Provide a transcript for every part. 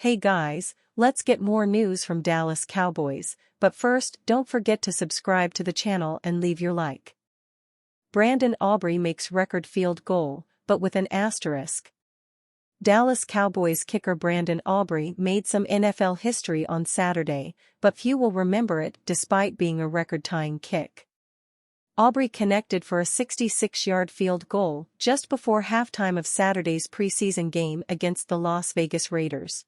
Hey guys, let's get more news from Dallas Cowboys, but first don't forget to subscribe to the channel and leave your like. Brandon Aubrey makes record field goal, but with an asterisk. Dallas Cowboys kicker Brandon Aubrey made some NFL history on Saturday, but few will remember it despite being a record-tying kick. Aubrey connected for a 66-yard field goal just before halftime of Saturday's preseason game against the Las Vegas Raiders.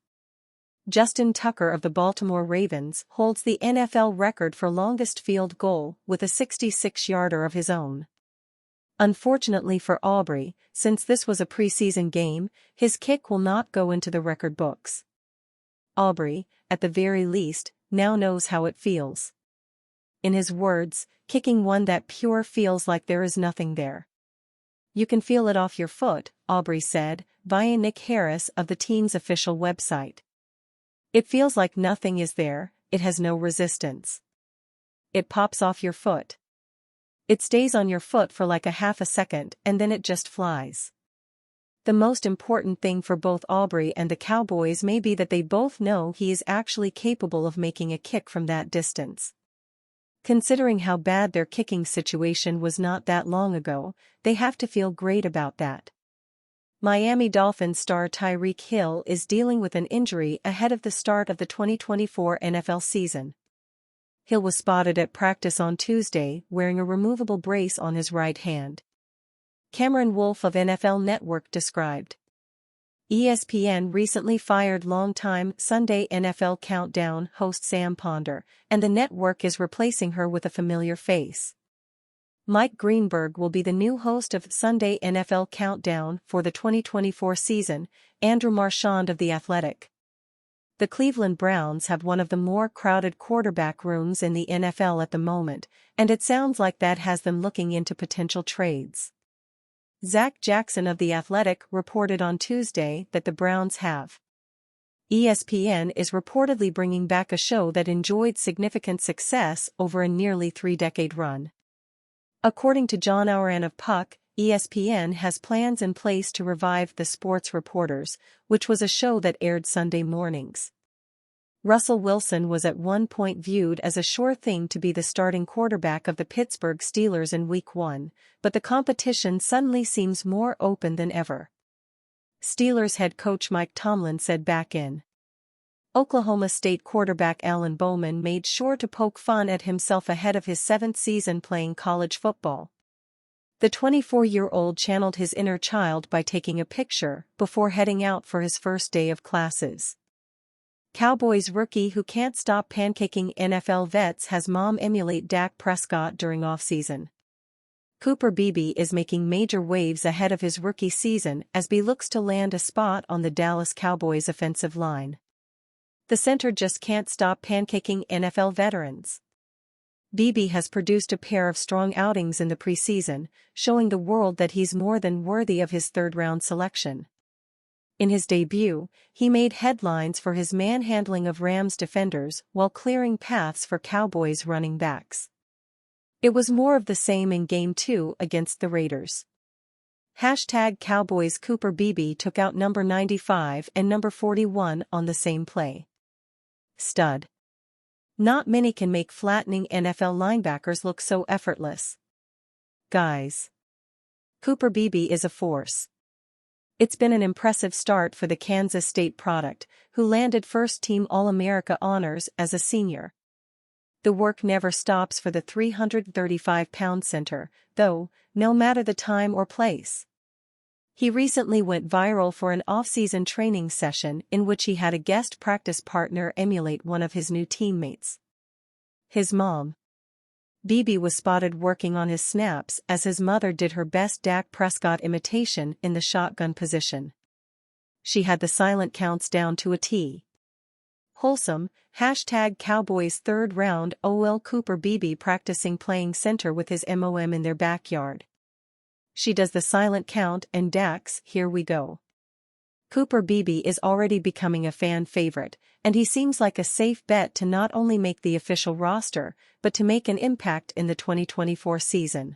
Justin Tucker of the Baltimore Ravens holds the NFL record for longest field goal with a 66-yarder of his own. Unfortunately for Aubrey, since this was a preseason game, his kick will not go into the record books. Aubrey, at the very least, now knows how it feels. In his words, kicking one that pure feels like there is nothing there. You can feel it off your foot, Aubrey said, via Nick Harris of the team's official website. It feels like nothing is there, it has no resistance. It pops off your foot. It stays on your foot for like a half a second and then it just flies. The most important thing for both Aubrey and the Cowboys may be that they both know he is actually capable of making a kick from that distance. Considering how bad their kicking situation was not that long ago, they have to feel great about that. Miami Dolphins star Tyreek Hill is dealing with an injury ahead of the start of the 2024 NFL season. Hill was spotted at practice on Tuesday wearing a removable brace on his right hand. Cameron Wolfe of NFL Network described. ESPN recently fired longtime Sunday NFL Countdown host Sam Ponder, and the network is replacing her with a familiar face. Mike Greenberg will be the new host of Sunday NFL Countdown for the 2024 season, Andrew Marchand of The Athletic. The Cleveland Browns have one of the more crowded quarterback rooms in the NFL at the moment, and it sounds like that has them looking into potential trades. Zach Jackson of The Athletic reported on Tuesday that the Browns have. ESPN is reportedly bringing back a show that enjoyed significant success over a nearly three-decade run. According to John Ourand of Puck, ESPN has plans in place to revive The Sports Reporters, which was a show that aired Sunday mornings. Russell Wilson was at one point viewed as a sure thing to be the starting quarterback of the Pittsburgh Steelers in Week 1, but the competition suddenly seems more open than ever. Steelers head coach Mike Tomlin said back in Oklahoma State quarterback Alan Bowman made sure to poke fun at himself ahead of his seventh season playing college football. The 24-year-old channeled his inner child by taking a picture before heading out for his first day of classes. Cowboys rookie who can't stop pancaking NFL vets has mom emulate Dak Prescott during offseason. Cooper Beebe is making major waves ahead of his rookie season as he looks to land a spot on the Dallas Cowboys offensive line. The center just can't stop pancaking NFL veterans. Beebe has produced a pair of strong outings in the preseason, showing the world that he's more than worthy of his third-round selection. In his debut, he made headlines for his manhandling of Rams defenders while clearing paths for Cowboys running backs. It was more of the same in Game 2 against the Raiders. #Cowboys Cooper Beebe took out number 95 and number 41 on the same play. Stud. Not many can make flattening NFL linebackers look so effortless. Guys. Cooper Beebe is a force. It's been an impressive start for the Kansas State product, who landed first-team All-America honors as a senior. The work never stops for the 335-pound center, though, no matter the time or place. He recently went viral for an off-season training session in which he had a guest practice partner emulate one of his new teammates. His mom. Beebe was spotted working on his snaps as his mother did her best Dak Prescott imitation in the shotgun position. She had the silent counts down to a T. Wholesome, #Cowboys third round OL Cooper Beebe practicing playing center with his mom in their backyard. She does the silent count and Dak's "Here we go." Cooper Beebe is already becoming a fan favorite, and he seems like a safe bet to not only make the official roster, but to make an impact in the 2024 season.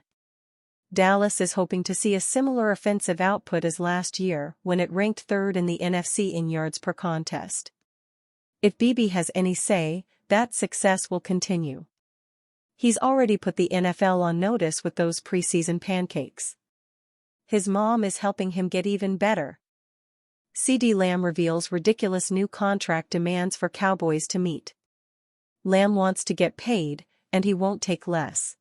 Dallas is hoping to see a similar offensive output as last year when it ranked third in the NFC in yards per contest. If BB has any say, that success will continue. He's already put the NFL on notice with those preseason pancakes. His mom is helping him get even better. CeeDee Lamb reveals ridiculous new contract demands for Cowboys to meet. Lamb wants to get paid, and he won't take less.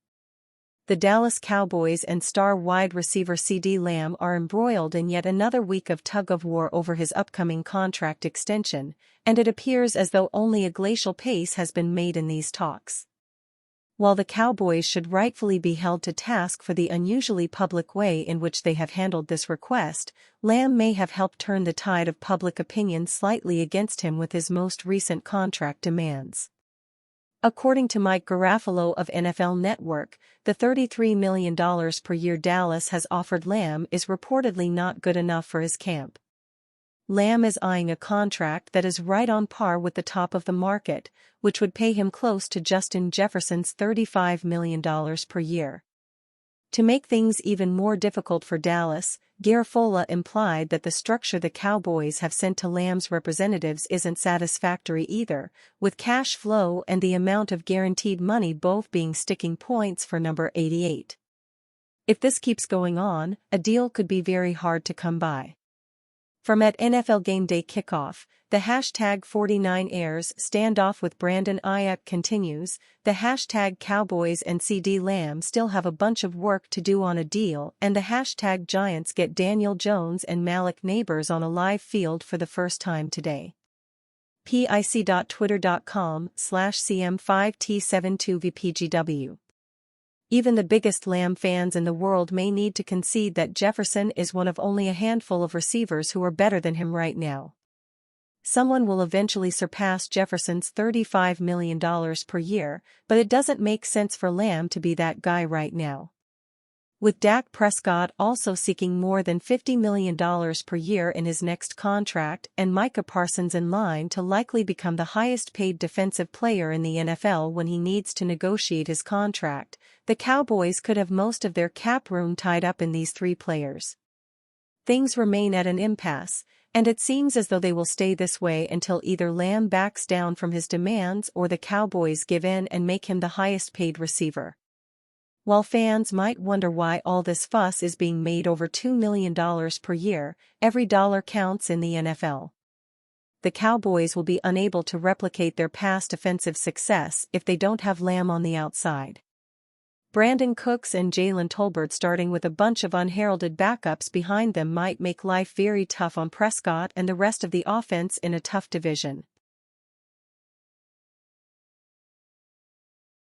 The Dallas Cowboys and star wide receiver CeeDee Lamb are embroiled in yet another week of tug-of-war over his upcoming contract extension, and it appears as though only a glacial pace has been made in these talks. While the Cowboys should rightfully be held to task for the unusually public way in which they have handled this request, Lamb may have helped turn the tide of public opinion slightly against him with his most recent contract demands. According to Mike Garafolo of NFL Network, the $33 million per year Dallas has offered Lamb is reportedly not good enough for his camp. Lamb is eyeing a contract that is right on par with the top of the market, which would pay him close to Justin Jefferson's $35 million per year. To make things even more difficult for Dallas, Garafolo implied that the structure the Cowboys have sent to Lamb's representatives isn't satisfactory either, with cash flow and the amount of guaranteed money both being sticking points for number 88. If this keeps going on, a deal could be very hard to come by. From at NFL Game Day Kickoff, the #49ers standoff with Brandon Ayuk continues. The #Cowboys and CeeDee Lamb still have a bunch of work to do on a deal, and the #Giants get Daniel Jones and Malik Neighbors on a live field for the first time today. pic.twitter.com/cm5t72vpgw. Even the biggest Lamb fans in the world may need to concede that Jefferson is one of only a handful of receivers who are better than him right now. Someone will eventually surpass Jefferson's $35 million per year, but it doesn't make sense for Lamb to be that guy right now. With Dak Prescott also seeking more than $50 million per year in his next contract and Micah Parsons in line to likely become the highest-paid defensive player in the NFL when he needs to negotiate his contract, the Cowboys could have most of their cap room tied up in these three players. Things remain at an impasse, and it seems as though they will stay this way until either Lamb backs down from his demands or the Cowboys give in and make him the highest-paid receiver. While fans might wonder why all this fuss is being made over $2 million per year, every dollar counts in the NFL. The Cowboys will be unable to replicate their past offensive success if they don't have Lamb on the outside. Brandon Cooks and Jalen Tolbert starting with a bunch of unheralded backups behind them might make life very tough on Prescott and the rest of the offense in a tough division.